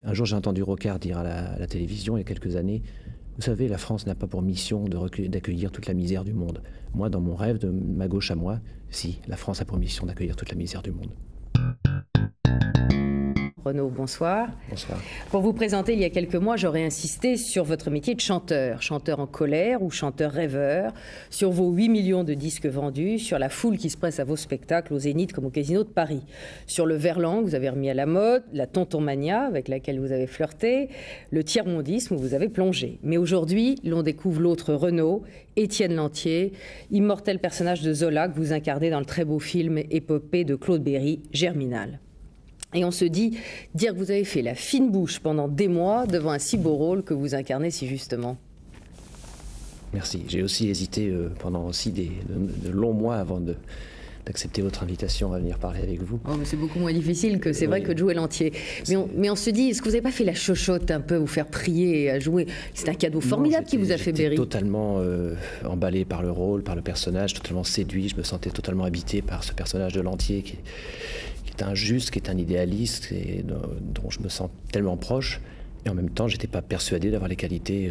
Un jour, j'ai entendu Rocard dire à la télévision, il y a quelques années, vous savez, la France n'a pas pour mission d'accueillir toute la misère du monde. Moi, dans mon rêve, de ma gauche à moi, si, la France a pour mission d'accueillir toute la misère du monde. Renaud, bonsoir. Bonsoir. Pour vous présenter, il y a quelques mois, j'aurais insisté sur votre métier de chanteur. Chanteur en colère ou chanteur rêveur, sur vos 8 millions de disques vendus, sur la foule qui se presse à vos spectacles au Zénith comme au Casino de Paris, sur le verlan que vous avez remis à la mode, la tontonmania avec laquelle vous avez flirté, le tiers-mondisme où vous avez plongé. Mais aujourd'hui, l'on découvre l'autre Renaud, Étienne Lantier, immortel personnage de Zola que vous incarnez dans le très beau film épopée de Claude Berry, Germinal. Et on se dit, dire que vous avez fait la fine bouche pendant des mois devant un si beau rôle que vous incarnez si justement. Merci. J'ai aussi hésité pendant aussi de longs mois avant d'accepter votre invitation à venir parler avec vous. Oh, mais c'est beaucoup moins difficile que c'est vrai que de jouer Lantier. Mais on se dit, est-ce que vous n'avez pas fait la chochotte un peu, vous faire prier à jouer? C'est un cadeau formidable qui vous a fait Berry. J'étais totalement emballé par le rôle, par le personnage, totalement séduit. Je me sentais totalement habité par ce personnage de Lantier qui est injuste, qui est un idéaliste et dont je me sens tellement proche. Et en même temps, je n'étais pas persuadé d'avoir les qualités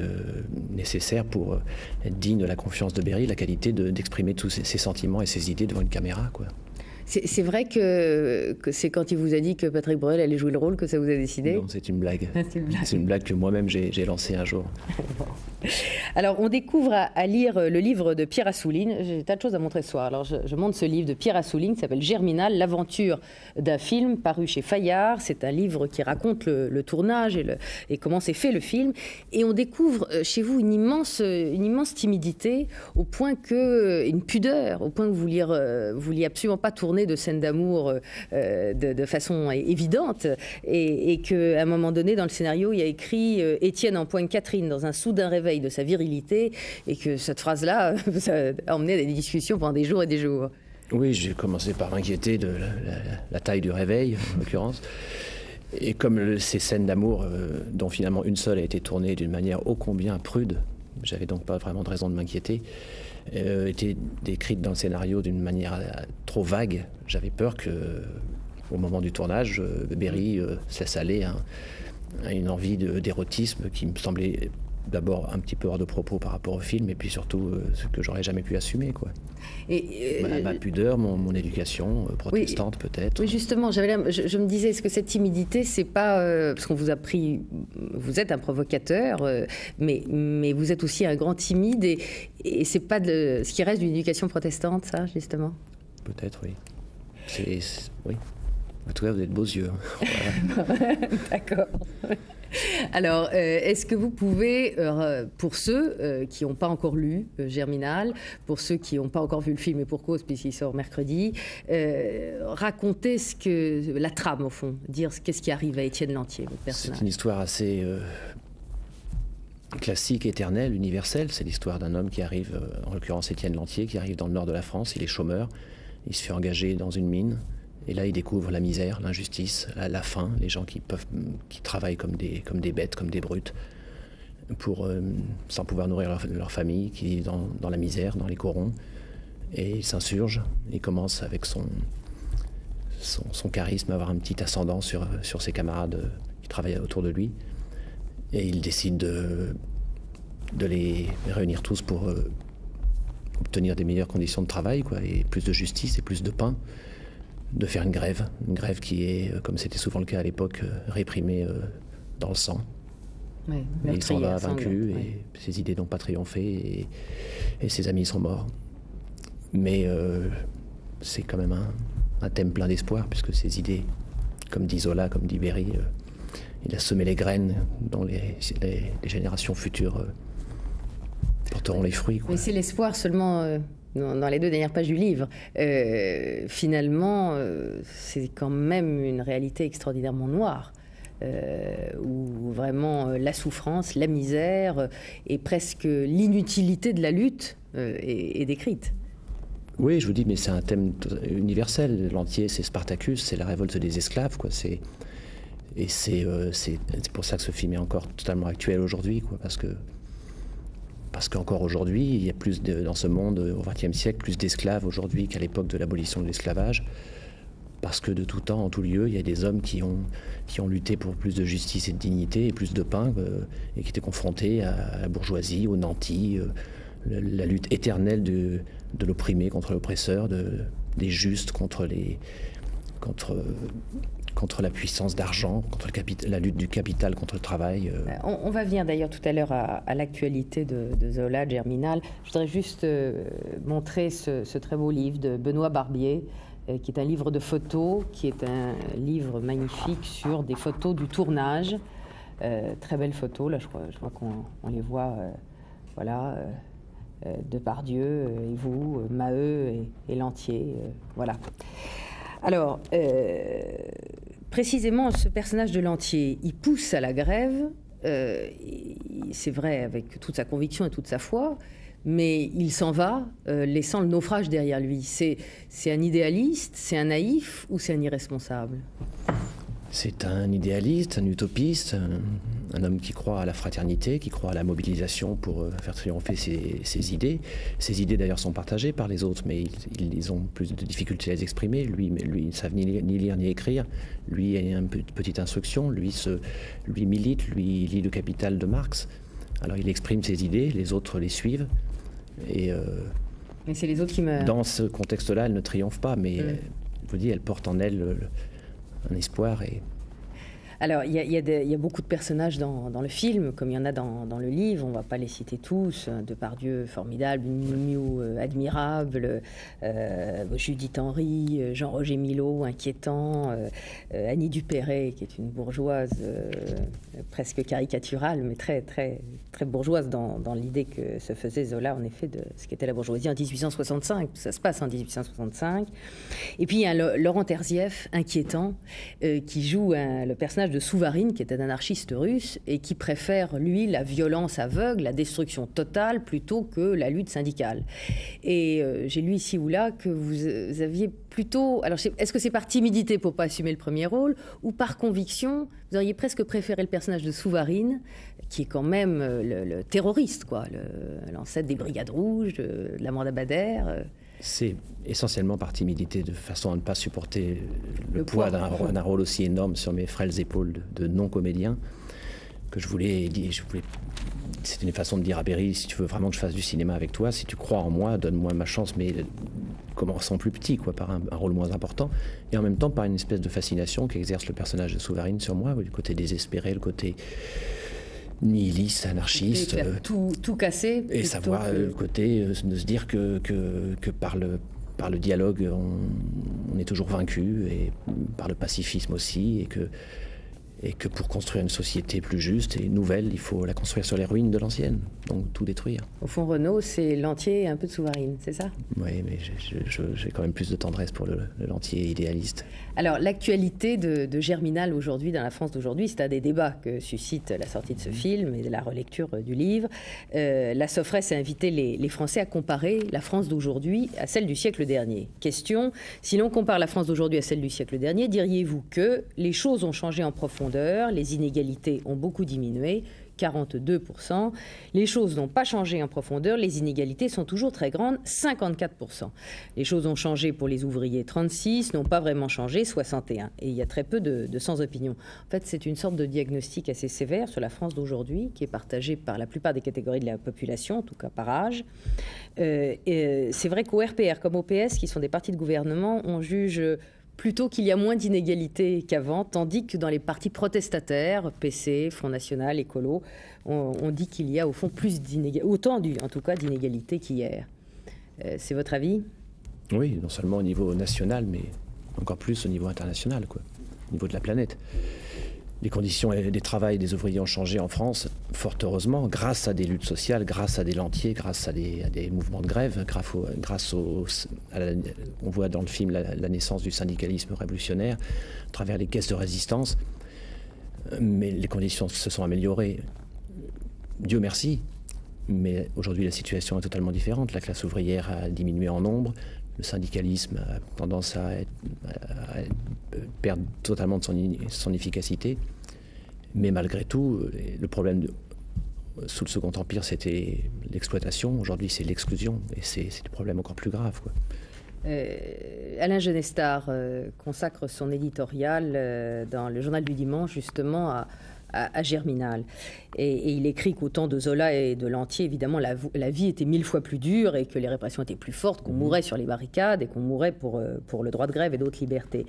nécessaires pour être digne de la confiance de Berry, la qualité d'exprimer tous ses sentiments et ses idées devant une caméra, quoi. C'est vrai que c'est quand il vous a dit que Patrick Bruel allait jouer le rôle que ça vous a décidé? Non, c'est une blague. C'est une blague que moi-même j'ai lancée un jour. Alors, on découvre à lire le livre de Pierre Assouline. J'ai tas de choses à montrer ce soir. Alors, je montre ce livre de Pierre Assouline qui s'appelle Germinal, l'aventure d'un film paru chez Fayard. C'est un livre qui raconte le tournage et comment s'est fait le film. Et on découvre chez vous une immense timidité, au point que, une pudeur, au point que vous vouliez absolument pas tourner de scènes d'amour de façon évidente. Et qu'à un moment donné, dans le scénario, il y a écrit Étienne empoigne Catherine dans un soudain réveil de sa virilité, et que cette phrase-là, ça a emmené à des discussions pendant des jours et des jours. Oui, j'ai commencé par m'inquiéter de la taille du réveil, en l'occurrence. Et comme ces scènes d'amour, dont finalement une seule a été tournée d'une manière ô combien prude, j'avais donc pas vraiment de raison de m'inquiéter, étaient décrites dans le scénario d'une manière trop vague. J'avais peur que, au moment du tournage, Berry se laisse aller à une envie d'érotisme qui me semblait d'abord un petit peu hors de propos par rapport au film, et puis surtout ce que j'aurais jamais pu assumer, quoi. Ma pudeur, mon éducation protestante, oui, peut-être. Oui, justement, je me disais, est-ce que cette timidité, c'est pas parce qu'on vous a pris, vous êtes un provocateur, mais vous êtes aussi un grand timide, et c'est pas ce qui reste d'une éducation protestante, ça, justement? Peut-être, oui. Oui. En tout cas, vous avez de beaux yeux. Voilà. D'accord. Alors, est-ce que vous pouvez, pour ceux qui n'ont pas encore lu Germinal, pour ceux qui n'ont pas encore vu le film, et pour cause, puisqu'il sort mercredi, raconter la trame, au fond, dire qu'est-ce qui arrive à Étienne Lantier, votre personnage? C'est une histoire assez classique, éternelle, universelle. C'est l'histoire d'un homme qui arrive, en l'occurrence Étienne Lantier, qui arrive dans le nord de la France. Il est chômeur, il se fait engager dans une mine. Et là, il découvre la misère, l'injustice, la faim, les gens qui travaillent comme des bêtes, comme des brutes, sans pouvoir nourrir leur famille, qui vivent dans la misère, dans les corons. Et il s'insurge. Il commence avec son charisme à avoir un petit ascendant sur ses camarades qui travaillent autour de lui. Et il décide de les réunir tous pour obtenir des meilleures conditions de travail, quoi, et plus de justice et plus de pain. De faire une grève qui est, comme c'était souvent le cas à l'époque, réprimée dans le sang. Oui, et il s'en va vaincu, et ses idées n'ont pas triomphé, et ses amis sont morts. Mais c'est quand même un thème plein d'espoir, puisque ces idées, comme dit Zola, comme dit Berry, il a semé les graines dont les générations futures porteront les fruits, quoi. Mais c'est l'espoir seulement... Dans les 2 dernières pages du livre, finalement, c'est quand même une réalité extraordinairement noire, où vraiment la souffrance, la misère et presque l'inutilité de la lutte est décrite. Oui, je vous dis, mais c'est un thème universel. Lantier, c'est Spartacus, c'est la révolte des esclaves, quoi. C'est pour ça que ce film est encore totalement actuel aujourd'hui, quoi, parce qu'encore aujourd'hui, il y a dans ce monde, au XXe siècle, plus d'esclaves aujourd'hui qu'à l'époque de l'abolition de l'esclavage. parce que de tout temps, en tout lieu, il y a des hommes qui ont lutté pour plus de justice et de dignité et plus de pain, et qui étaient confrontés à la bourgeoisie, aux nantis, la lutte éternelle de l'opprimé contre l'oppresseur, des justes contre la puissance d'argent, contre la lutte du capital contre le travail. On va venir d'ailleurs tout à l'heure à l'actualité de Zola, Germinal. Je voudrais juste montrer ce très beau livre de Benoît Barbier, qui est un livre de photos, qui est un livre magnifique sur des photos du tournage. Très belles photos, là je crois qu'on les voit, voilà, Depardieu et vous, Maheu et Lantier, voilà. Alors, précisément, ce personnage de Lantier, il pousse à la grève, c'est vrai avec toute sa conviction et toute sa foi, mais il s'en va, laissant le naufrage derrière lui. C'est un idéaliste, c'est un naïf ou c'est un irresponsable ? C'est un idéaliste, un utopiste, un homme qui croit à la fraternité, qui croit à la mobilisation pour faire triompher ses idées. Ses idées d'ailleurs sont partagées par les autres, mais ils ont plus de difficultés à les exprimer. Lui, ils ne savent ni lire ni écrire. Lui a une petite instruction, lui milite, lui lit le Capital de Marx. Alors il exprime ses idées, les autres les suivent. Mais c'est les autres qui me... Dans ce contexte-là, elle ne triomphe pas, mais je vous dis, elle porte en elle un espoir. Alors, il y a beaucoup de personnages dans le film, comme il y en a dans le livre. On ne va pas les citer tous. Depardieu, formidable, Miou admirable, Judith Henry, Jean-Roger Milot, inquiétant, Annie Dupéret, qui est une bourgeoise presque caricaturale, mais très, très, très bourgeoise dans l'idée que se faisait Zola, en effet, de ce qu'était la bourgeoisie en 1865. Ça se passe en 1865. Et puis, il y a Laurent Terzieff, inquiétant, qui joue le personnage de Souvarine, qui est un anarchiste russe et qui préfère, lui, la violence aveugle, la destruction totale, plutôt que la lutte syndicale. Et j'ai lu ici ou là que vous aviez plutôt... Alors, est-ce que c'est par timidité pour ne pas assumer le premier rôle, ou par conviction, vous auriez presque préféré le personnage de Souvarine, qui est quand même le terroriste, quoi, l'ancêtre des Brigades Rouges, de la Mordabadère C'est essentiellement par timidité, de façon à ne pas supporter le poids d'un rôle aussi énorme sur mes frêles épaules de non-comédien, que je voulais... C'était une façon de dire à Berry, si tu veux vraiment que je fasse du cinéma avec toi, si tu crois en moi, donne-moi ma chance, mais commençons plus petit, quoi, par un rôle moins important, et en même temps par une espèce de fascination qu'exerce le personnage de Souvarine sur moi, du côté désespéré, le côté nihiliste, anarchiste, tout casser, et savoir le côté de se dire que par le dialogue on est toujours vaincu, et par le pacifisme aussi, et que pour construire une société plus juste et nouvelle, il faut la construire sur les ruines de l'ancienne, donc tout détruire. Au fond, Renaud, c'est Lantier et un peu de Souvarine, c'est ça ? Oui, mais j'ai quand même plus de tendresse pour le Lantier idéaliste. Alors, l'actualité de Germinal aujourd'hui, dans la France d'aujourd'hui, c'est un des débats que suscite la sortie de ce film et de la relecture du livre. La Sofresse a invité les Français à comparer la France d'aujourd'hui à celle du siècle dernier. Question, si l'on compare la France d'aujourd'hui à celle du siècle dernier, diriez-vous que les choses ont changé en profondeur, les inégalités ont beaucoup diminué, 42%. Les choses n'ont pas changé en profondeur, les inégalités sont toujours très grandes, 54%. Les choses ont changé pour les ouvriers, 36%, n'ont pas vraiment changé, 61%. Et il y a très peu de sans-opinion. En fait, c'est une sorte de diagnostic assez sévère sur la France d'aujourd'hui, qui est partagé par la plupart des catégories de la population, en tout cas par âge. C'est vrai qu'au RPR comme au PS, qui sont des partis de gouvernement, on juge plutôt qu'il y a moins d'inégalités qu'avant, tandis que dans les partis protestataires, PC, Front National, Écolo, on dit qu'il y a au fond plus autant en tout cas d'inégalités qu'hier. C'est votre avis ? Oui, non seulement au niveau national, mais encore plus au niveau international, quoi, au niveau de la planète. Les conditions des travail des ouvriers ont changé en France, fort heureusement, grâce à des luttes sociales, grâce à des Lantiers, grâce à des mouvements de grève, on voit dans le film la naissance du syndicalisme révolutionnaire, à travers les caisses de résistance. Mais les conditions se sont améliorées, Dieu merci, mais aujourd'hui la situation est totalement différente. La classe ouvrière a diminué en nombre, le syndicalisme a tendance à perdre totalement de son efficacité. Mais malgré tout, le problème sous le Second Empire, c'était l'exploitation. Aujourd'hui, c'est l'exclusion. Et c'est des problèmes encore plus graves, quoi. Alain Genestar consacre son éditorial dans le Journal du Dimanche justement à Germinal. Et il écrit qu'au temps de Zola et de Lantier, évidemment, la vie était 1000 fois plus dure et que les répressions étaient plus fortes, qu'on mourait sur les barricades et qu'on mourait pour le droit de grève et d'autres libertés.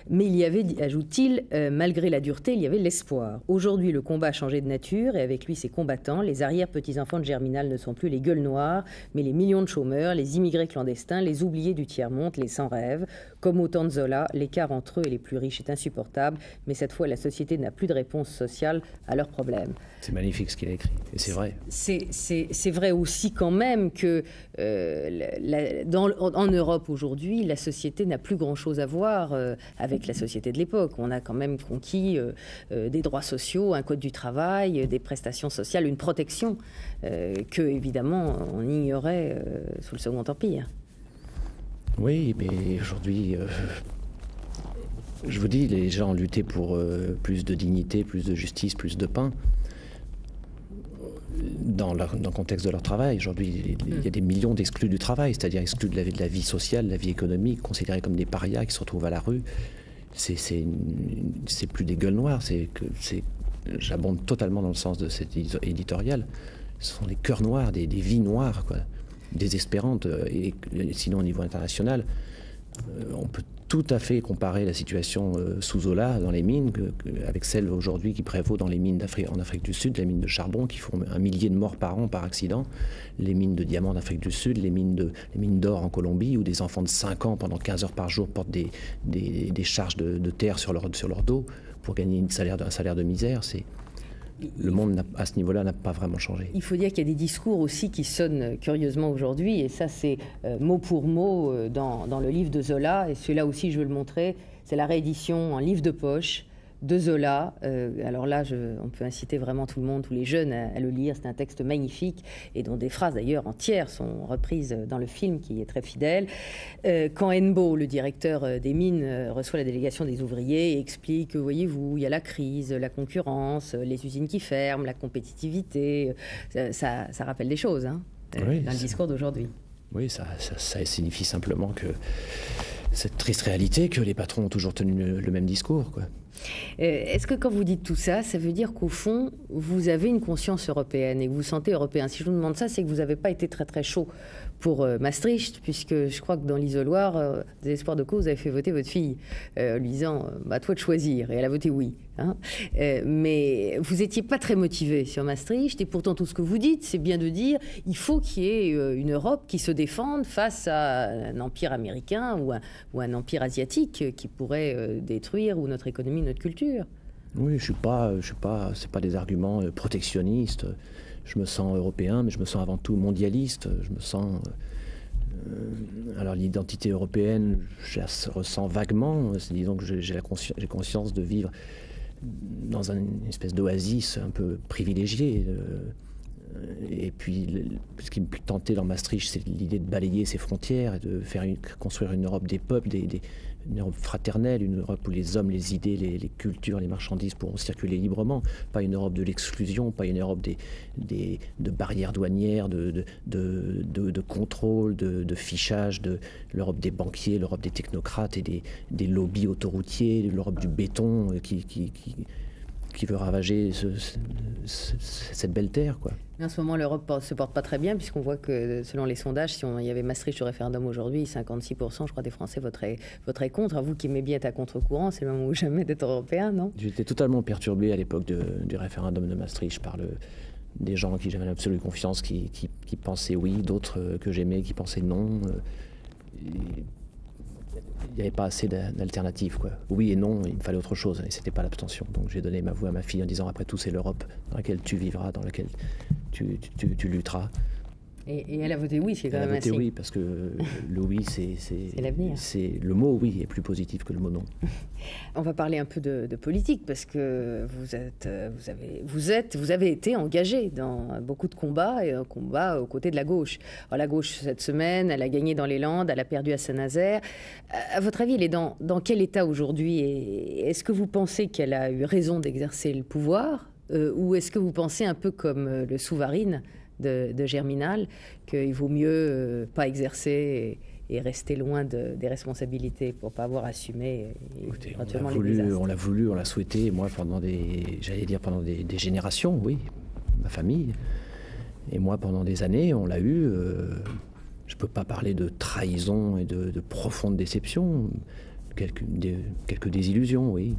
Mais il y avait, ajoute-t-il, malgré la dureté, il y avait l'espoir. Aujourd'hui, le combat a changé de nature et avec lui ses combattants. Les arrière-petits-enfants de Germinal ne sont plus les gueules noires, mais les millions de chômeurs, les immigrés clandestins, les oubliés du tiers-monde, les sans-rêve. Comme au temps de Zola, l'écart entre eux et les plus riches est insupportable, mais cette fois, la société n'a plus de réponse sociale à leurs problèmes. C'est magnifique ce qu'il a écrit, et c'est vrai. C'est vrai aussi quand même que en Europe aujourd'hui, la société n'a plus grand-chose à voir avec la société de l'époque. On a quand même conquis des droits sociaux, un code du travail, des prestations sociales, une protection que, évidemment, on ignorait sous le Second Empire. Oui, mais aujourd'hui, je vous dis, les gens luttaient pour plus de dignité, plus de justice, plus de pain. Dans le contexte de leur travail. Aujourd'hui, il y a des millions d'exclus du travail, c'est-à-dire exclus de la vie sociale, de la vie économique, considérés comme des parias qui se retrouvent à la rue. C'est plus des gueules noires, j'abonde totalement dans le sens de cet éditorial. Ce sont des cœurs noirs, des vies noires, quoi, désespérantes. Et sinon, au niveau international, on peut tout à fait comparer la situation sous Zola dans les mines avec celle aujourd'hui qui prévaut dans les mines en Afrique du Sud, les mines de charbon qui font 1 millier de morts par an par accident, les mines de diamants d'Afrique du Sud, les mines d'or en Colombie, où des enfants de 5 ans pendant 15 heures par jour portent des charges de terre sur leur dos pour gagner un salaire de misère. Le monde, à ce niveau-là, n'a pas vraiment changé. Il faut dire qu'il y a des discours aussi qui sonnent curieusement aujourd'hui, et ça, c'est mot pour mot dans le livre de Zola, et celui-là aussi, je veux le montrer, c'est la réédition en livre de poche de Zola. Alors là, on peut inciter vraiment tout le monde, tous les jeunes, à le lire. C'est un texte magnifique, et dont des phrases, d'ailleurs, entières sont reprises dans le film, qui est très fidèle. Quand Hennebeau, le directeur des mines, reçoit la délégation des ouvriers et explique, voyez-vous, il y a la crise, la concurrence, les usines qui ferment, la compétitivité, ça rappelle des choses, hein, oui, dans le discours d'aujourd'hui. Oui, ça signifie simplement que cette triste réalité que les patrons ont toujours tenu le même discours, quoi. Est-ce que quand vous dites tout ça, ça veut dire qu'au fond, vous avez une conscience européenne et que vous vous sentez européen? Si je vous demande ça, c'est que vous n'avez pas été très très chaud pour Maastricht, puisque je crois que dans l'isoloir, désespoir de cause, vous avez fait voter votre fille, lui disant à toi de choisir, et elle a voté oui. Hein. Mais vous n'étiez pas très motivé sur Maastricht, et pourtant tout ce que vous dites, c'est bien de dire il faut qu'il y ait une Europe qui se défende face à un empire américain ou un empire asiatique qui pourrait détruire ou notre économie, notre culture. Oui, je suis pas, c'est pas des arguments protectionnistes. Je me sens européen, mais je me sens avant tout mondialiste. Je me sens... alors l'identité européenne, je la ressens vaguement. Disons que j'ai conscience de vivre dans une espèce d'oasis un peu privilégiée. Et puis, ce qui me tentait dans Maastricht, c'est l'idée de balayer ses frontières et de construire une Europe des peuples, une Europe fraternelle, une Europe où les hommes, les idées, les cultures, les marchandises pourront circuler librement. Pas une Europe de l'exclusion, pas une Europe de barrières douanières, de contrôle, de fichage, l'Europe des banquiers, l'Europe des technocrates et des lobbies autoroutiers, l'Europe du béton qui veut ravager cette belle terre, quoi. En ce moment, l'Europe ne se porte pas très bien, puisqu'on voit que, selon les sondages, si il y avait Maastricht au référendum aujourd'hui, 56%, je crois, des Français voteraient contre. À vous qui aimez bien être à contre-courant, c'est le moment ou jamais d'être européen, non? J'étais totalement perturbé à l'époque du référendum de Maastricht par des gens en qui j'avais absolue confiance, qui pensaient oui, d'autres que j'aimais qui pensaient non. Il n'y avait pas assez d'alternatives, quoi. Oui et non, il me fallait autre chose, et c'était pas l'abstention. Donc j'ai donné ma voix à ma fille en disant après tout c'est l'Europe dans laquelle tu vivras, dans laquelle tu lutteras. Et elle a voté oui, c'est quand même assez. Elle a voté oui, parce que le oui, c'est l'avenir. Le mot oui est plus positif que le mot non. On va parler un peu de politique, parce que vous avez été engagé dans beaucoup de combats, et un combat aux côtés de la gauche. Alors la gauche, cette semaine, elle a gagné dans les Landes, elle a perdu à Saint-Nazaire. À votre avis, elle est dans quel état aujourd'hui? Et est-ce que vous pensez qu'elle a eu raison d'exercer le pouvoir, ou est-ce que vous pensez un peu comme le Souvarine de Germinal, qu'il vaut mieux pas exercer est resté loin des responsabilités pour ne pas avoir assumé Écoutez, éventuellement les désastres. on l'a voulu, on l'a souhaité, moi pendant pendant des générations, oui, ma famille. Et moi pendant des années, on l'a eu. Je ne peux pas parler de trahison et de profonde déception, quelques désillusions, oui.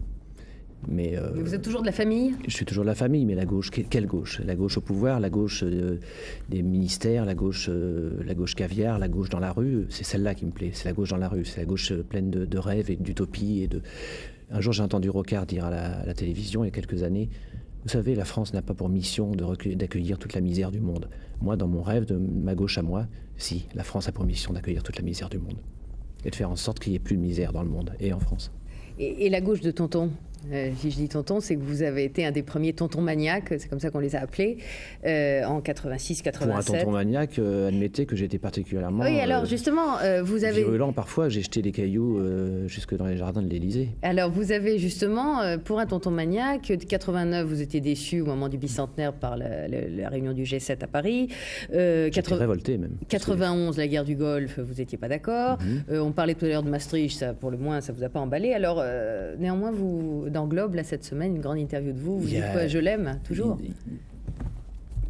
Mais vous êtes toujours de la famille ? Je suis toujours de la famille, mais la gauche, quelle gauche ? La gauche au pouvoir, la gauche des ministères, la gauche caviar, la gauche dans la rue, c'est celle-là qui me plaît, c'est la gauche dans la rue, c'est la gauche pleine de rêves et d'utopies. Un jour, j'ai entendu Rocard dire à la télévision, il y a quelques années, vous savez, la France n'a pas pour mission d'accueillir toute la misère du monde. Moi, dans mon rêve, de ma gauche à moi, si, la France a pour mission d'accueillir toute la misère du monde. Et de faire en sorte qu'il n'y ait plus de misère dans le monde, et en France. Et la gauche de tonton ? Si je dis tonton, c'est que vous avez été un des premiers tontons maniaques, c'est comme ça qu'on les a appelés, en 86-87. Pour un tonton maniaque, admettez que j'étais particulièrement... Oui, alors justement, vous avez... virulent parfois, j'ai jeté des cailloux jusque dans les jardins de l'Élysée. Alors vous avez justement, pour un tonton maniaque, 89, vous étiez déçu au moment du bicentenaire par la réunion du G7 à Paris. J'étais révolté même. 91, la guerre du Golfe, vous n'étiez pas d'accord. On parlait tout à l'heure de Maastricht, ça, pour le moins, ça vous a pas emballé. Alors néanmoins, vous... Dans Globe, là, cette semaine, une grande interview de vous. Vous dites quoi ? Je l'aime, toujours.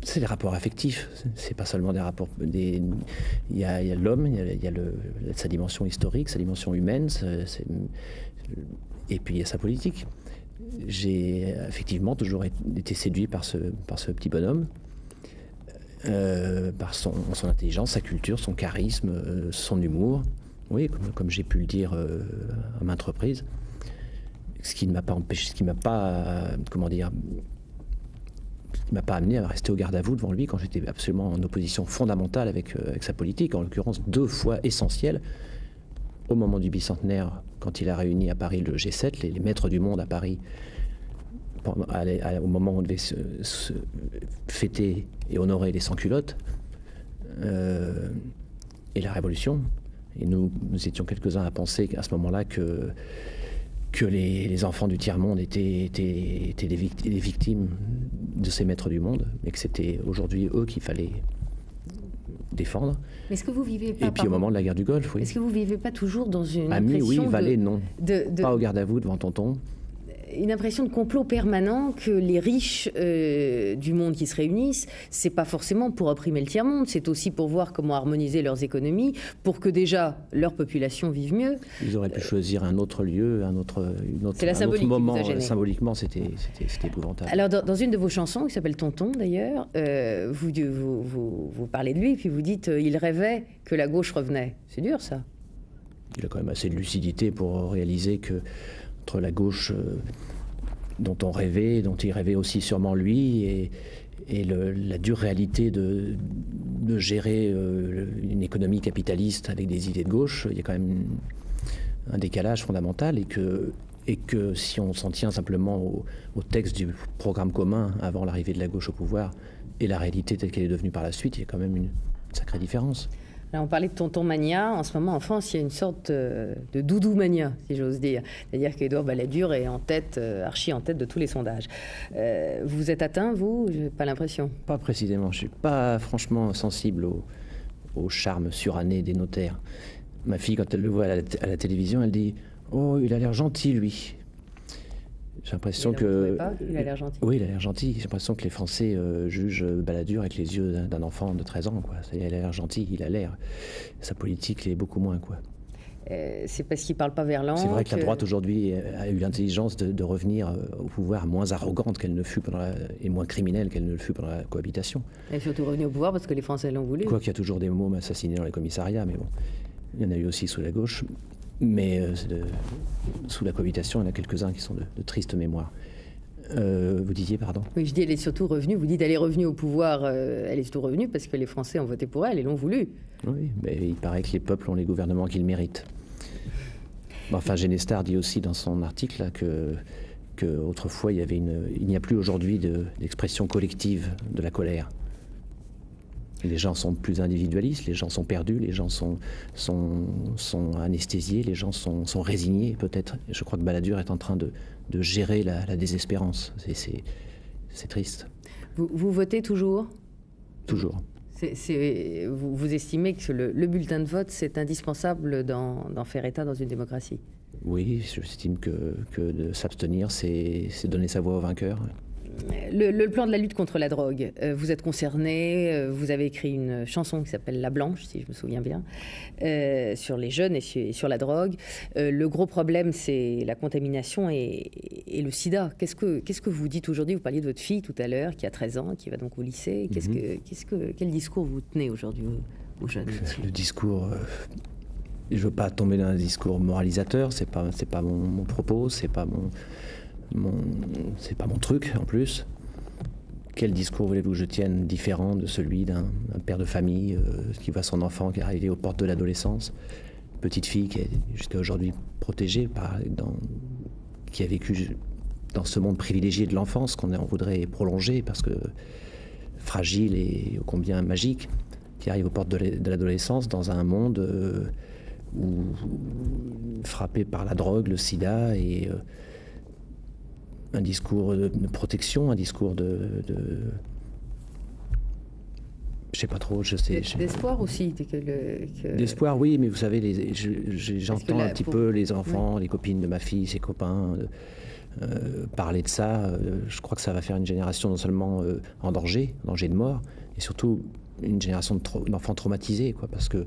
C'est des rapports affectifs. C'est pas seulement des rapports. Il y a l'homme, il y a sa dimension historique, sa dimension humaine, et puis il y a sa politique. J'ai effectivement toujours été séduit par ce petit bonhomme, par son intelligence, sa culture, son charisme, son humour. Oui, comme j'ai pu le dire à maintes reprises. Ce qui ne m'a pas empêché, ce qui m'a pas amené à rester au garde à vous devant lui quand j'étais absolument en opposition fondamentale avec sa politique, en l'occurrence 2 fois essentielle, au moment du bicentenaire, quand il a réuni à Paris le G7, les maîtres du monde à Paris, au moment où on devait se fêter et honorer les sans-culottes, et la Révolution. Et nous étions quelques-uns à penser à ce moment-là que les enfants du tiers-monde étaient des victimes de ces maîtres du monde, mais que c'était aujourd'hui eux qu'il fallait défendre. Mais est-ce que vous vivez pas... Et puis au moment de la guerre du Golfe, oui. Est-ce que vous vivez pas toujours dans une Ami, impression oui, valet, non. Pas au garde à vous devant tonton. Une impression de complot permanent que les riches du monde qui se réunissent, c'est pas forcément pour opprimer le tiers-monde, c'est aussi pour voir comment harmoniser leurs économies, pour que déjà leur population vive mieux. Ils auraient pu choisir un autre lieu, un autre moment. Symboliquement, c'était épouvantable. Alors, dans une de vos chansons, qui s'appelle Tonton d'ailleurs, vous parlez de lui, puis vous dites il rêvait que la gauche revenait. C'est dur, ça. Il a quand même assez de lucidité pour réaliser que entre la gauche dont on rêvait, dont il rêvait aussi sûrement lui, et la dure réalité de gérer une économie capitaliste avec des idées de gauche, il y a quand même un décalage fondamental, et que si on s'en tient simplement au texte du programme commun avant l'arrivée de la gauche au pouvoir et la réalité telle qu'elle est devenue par la suite, il y a quand même une sacrée différence. Là, on parlait de tonton mania. En ce moment, en France, il y a une sorte de doudou mania, si j'ose dire. C'est-à-dire qu'Édouard Balladur est en tête, archi en tête de tous les sondages. Vous êtes atteint, vous ? J'ai pas l'impression. Pas précisément. Je suis pas franchement sensible au charme suranné des notaires. Ma fille, quand elle le voit à la télévision, elle dit « Oh, il a l'air gentil, lui ». J'ai l'impression que... Il a l'air gentil. Oui, il a l'air gentil. J'ai l'impression que les Français jugent Balladur avec les yeux d'un enfant de 13 ans, quoi. Il a l'air gentil, il a l'air. Sa politique l'est beaucoup moins, quoi. C'est parce qu'il ne parle pas verlan. C'est vrai que la droite aujourd'hui a eu l'intelligence de revenir au pouvoir moins arrogante qu'elle ne fut et moins criminelle qu'elle ne le fut pendant la cohabitation. Elle est surtout revenue au pouvoir parce que les Français l'ont voulu. Quoi qu'il y a toujours des mômes assassinés dans les commissariats, mais bon, il y en a eu aussi sous la gauche. Mais sous la cohabitation, il y en a quelques-uns qui sont de tristes mémoires. Vous disiez, pardon ? Oui, je dis, elle est surtout revenue. Vous dites, elle est revenue au pouvoir. Elle est surtout revenue parce que les Français ont voté pour elle et l'ont voulu. Oui, mais il paraît que les peuples ont les gouvernements qu'ils méritent. Enfin, Génestard dit aussi dans son article là, que autrefois, il n'y a plus aujourd'hui d'expression collective de la colère. Les gens sont plus individualistes, les gens sont perdus, les gens sont anesthésiés, les gens sont résignés peut-être. Je crois que Balladur est en train de gérer la désespérance. C'est triste. Vous votez toujours ? Toujours. Vous estimez que le bulletin de vote, c'est indispensable d'en faire état dans une démocratie? Oui, j'estime que de s'abstenir, c'est donner sa voix au vainqueur. Le plan de la lutte contre la drogue, vous êtes concerné, vous avez écrit une chanson qui s'appelle La Blanche, si je me souviens bien, sur les jeunes et sur la drogue. Le gros problème, c'est la contamination et le sida. Qu'est-ce que vous dites aujourd'hui? Vous parliez de votre fille tout à l'heure, qui a 13 ans, qui va donc au lycée. Quel discours vous tenez aujourd'hui aux jeunes? Le discours... je ne veux pas tomber dans un discours moralisateur, c'est pas mon propos, c'est pas mon truc en plus. Quel discours voulez-vous que je tienne différent de celui d'un père de famille qui voit son enfant qui est arrivé aux portes de l'adolescence, petite fille qui est jusqu'à aujourd'hui protégée, qui a vécu dans ce monde privilégié de l'enfance qu'on voudrait prolonger parce que fragile et ô combien magique, qui arrive aux portes de l'adolescence dans un monde frappé par la drogue, le sida et un discours de protection, un discours je sais pas trop, je sais. D'espoir aussi. D'espoir, oui, mais vous savez, j'entends un petit peu les enfants, les copines de ma fille, ses copains parler de ça. Je crois que ça va faire une génération non seulement en danger de mort, et surtout une génération d'enfants traumatisés, quoi, parce que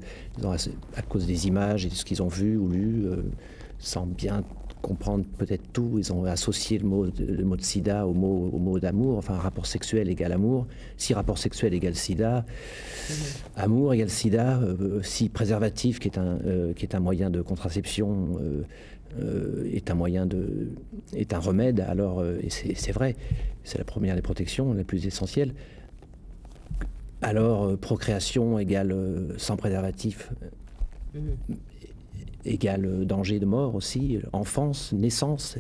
à cause des images et de ce qu'ils ont vu ou lu, sans bien comprendre peut-être tout, ils ont associé le mot de sida au mot d'amour. Enfin, rapport sexuel égale amour. Si rapport sexuel égale sida, amour égale sida. Si préservatif, qui est un moyen de contraception, est un remède, alors, et c'est vrai, c'est la première des protections, la plus essentielle. Alors, procréation égale sans préservatif. Égale danger de mort aussi, enfance, naissance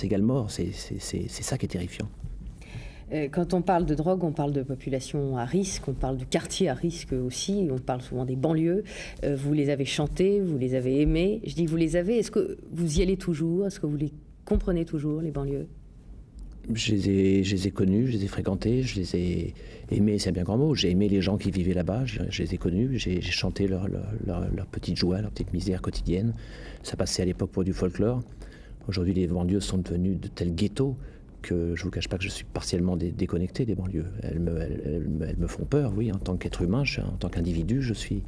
égale mort, c'est ça qui est terrifiant. Quand on parle de drogue, on parle de population à risque, on parle du quartier à risque aussi, on parle souvent des banlieues. Vous les avez chantés, vous les avez aimés. Je dis vous les avez, est-ce que vous y allez toujours? Est-ce que vous les comprenez toujours, les banlieues? Je les ai connus, je les ai fréquentés, je les ai aimés, c'est un bien grand mot. J'ai aimé les gens qui vivaient là-bas, je les ai connus, j'ai chanté leur petite joie, leur petite misère quotidienne. Ça passait à l'époque pour du folklore. Aujourd'hui, les banlieues sont devenues de tels ghettos que je ne vous cache pas que je suis partiellement déconnecté des banlieues. Elles me font peur, oui, en tant qu'être humain, en tant qu'individu, je suis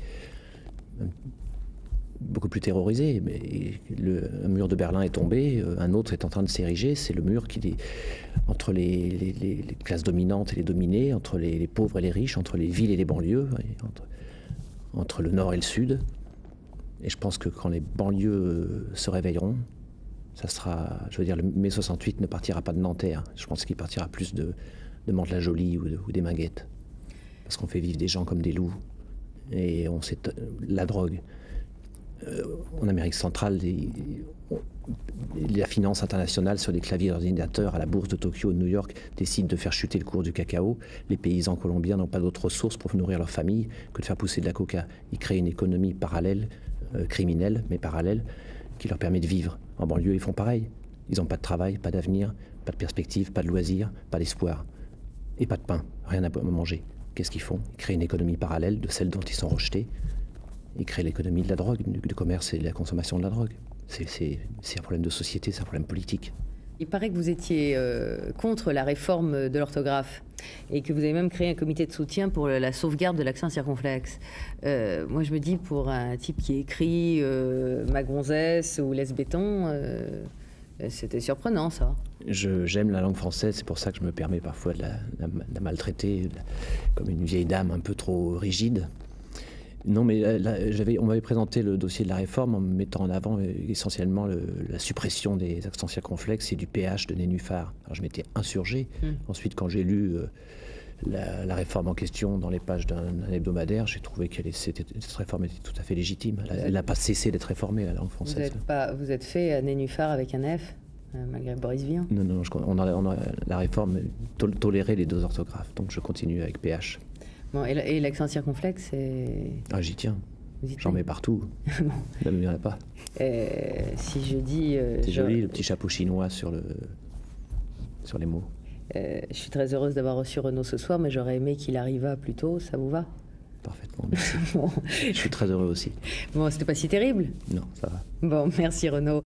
beaucoup plus terrorisé. Mais un mur de Berlin est tombé, un autre est en train de s'ériger. C'est le mur entre les classes dominantes et les dominées, entre les pauvres et les riches, entre les villes et les banlieues, entre le nord et le sud. Et je pense que quand les banlieues se réveilleront, ça sera, je veux dire, le mai 68 ne partira pas de Nanterre. Je pense qu'il partira plus de Mantes-la-Jolie ou des Minguettes. Parce qu'on fait vivre des gens comme des loups. Et on sait la drogue. En Amérique centrale, la finance internationale sur des claviers d'ordinateur à la bourse de Tokyo, de New York, décide de faire chuter le cours du cacao. Les paysans colombiens n'ont pas d'autre ressources pour nourrir leur famille que de faire pousser de la coca. Ils créent une économie parallèle, criminelle, mais parallèle, qui leur permet de vivre. En banlieue, ils font pareil. Ils n'ont pas de travail, pas d'avenir, pas de perspective, pas de loisirs, pas d'espoir. Et pas de pain, rien à manger. Qu'est-ce qu'ils font? Ils créent une économie parallèle de celle dont ils sont rejetés. Ils créent l'économie de la drogue, du commerce et de la consommation de la drogue. C'est un problème de société, c'est un problème politique. Il paraît que vous étiez contre la réforme de l'orthographe et que vous avez même créé un comité de soutien pour la sauvegarde de l'accent circonflexe. Moi, je me dis, pour un type qui écrit Ma gonzesse ou Laisse béton, c'était surprenant, ça. J'aime la langue française, c'est pour ça que je me permets parfois de la maltraiter comme une vieille dame un peu trop rigide. Non, mais on m'avait présenté le dossier de la réforme en mettant en avant essentiellement la suppression des accents circonflexes et du PH de Nénuphar. Alors je m'étais insurgé. Ensuite, quand j'ai lu la réforme en question dans les pages d'un hebdomadaire, j'ai trouvé que cette réforme était tout à fait légitime. Elle n'a pas cessé d'être réformée, la langue française. Vous êtes fait à Nénuphar avec un F, malgré Boris Vian? Non, la réforme tolérait les deux orthographes, donc je continue avec PH. Bon, et l'accent circonflexe, c'est... Ah, j'y tiens. J'en mets partout. Bon. Il n'y en a pas. Si je dis... c'est joli, le petit chapeau chinois sur les mots. Je suis très heureuse d'avoir reçu Renaud ce soir, mais j'aurais aimé qu'il arrivât plus tôt. Ça vous va? Parfaitement, merci. Bon. Je suis très heureux aussi. Bon, c'était pas si terrible? Non, ça va. Bon, merci Renaud.